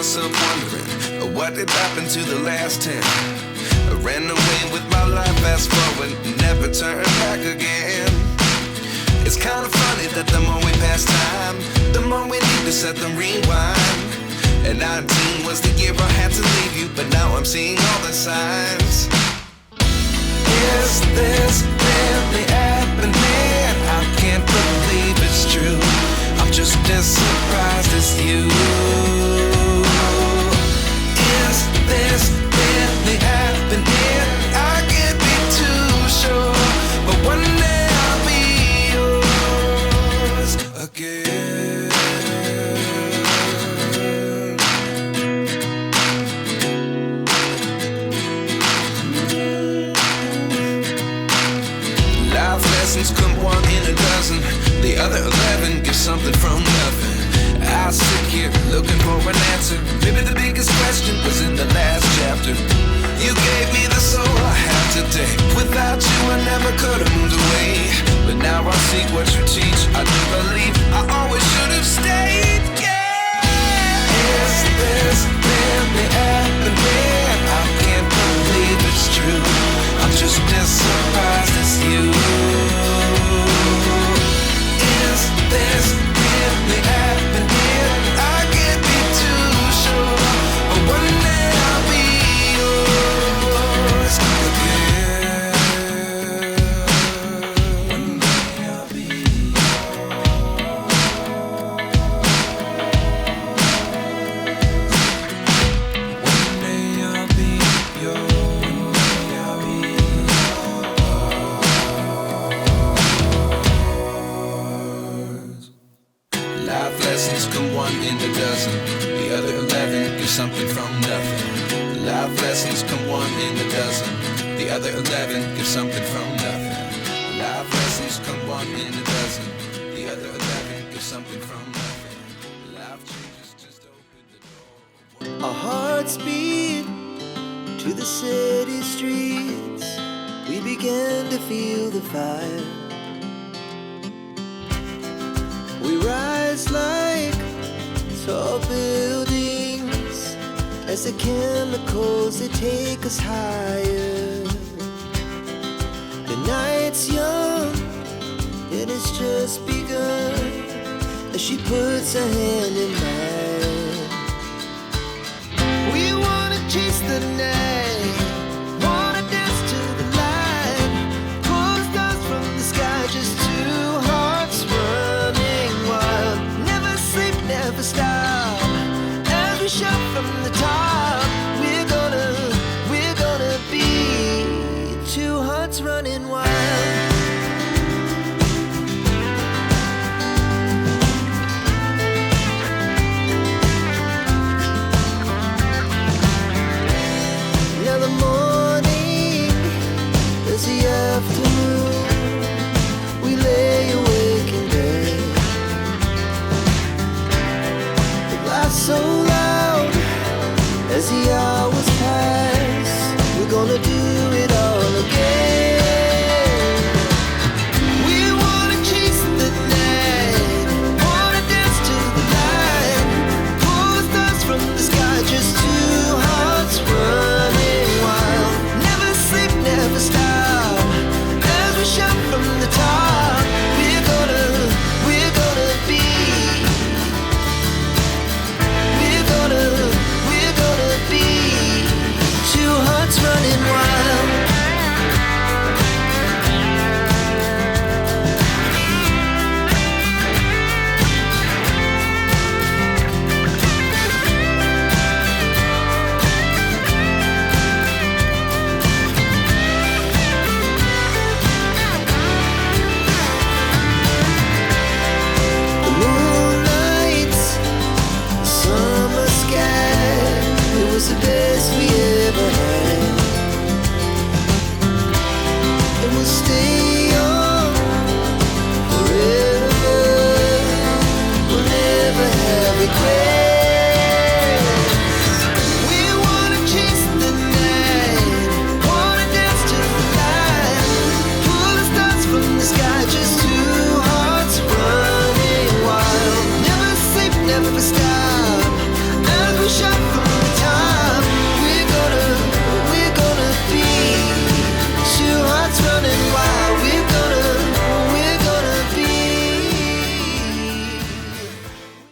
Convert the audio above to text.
myself wondering, what did happen to the last 10? I ran away with my life, fast forward, never turn back again. It's kind of funny that the more we pass time, the more we need to set them rewind. And 19 was the year I had to leave you, but now I'm seeing all the signs. Is this really happening? I can't believe it's true. I'm just as surprised as you. Is this really happening? I can't be too sure, but one day I'll be yours again. Life lessons come one in a dozen. The other 11 get something from nothing. I sit here looking for an answer. Maybe the biggest question was in the last chapter. You gave me the soul I have today. Without you I never could have moved away. But now I see what you teach. I do believe I always should have stayed. Yeah. Is this really happening? I can't believe it's true. I'm just as surprised as you. Is this really happening? I can't be too sure, but one day I'll be yours again. One day I'll be yours. One day I'll be yours. One day I'll be yours. Life lessons come one in a dozen. The other 11 give something from nothing. Life lessons come one in a dozen. The other 11 give something from nothing. Life lessons come one in a dozen. The other 11 give something from nothing. Life changes just open the door. Our hearts beat to the city streets. We began to feel the fire. We rise like tall buildings as the chemicals, they take us higher. The night's young and it's just begun as she puts her hand in mine. We wanna chase the night.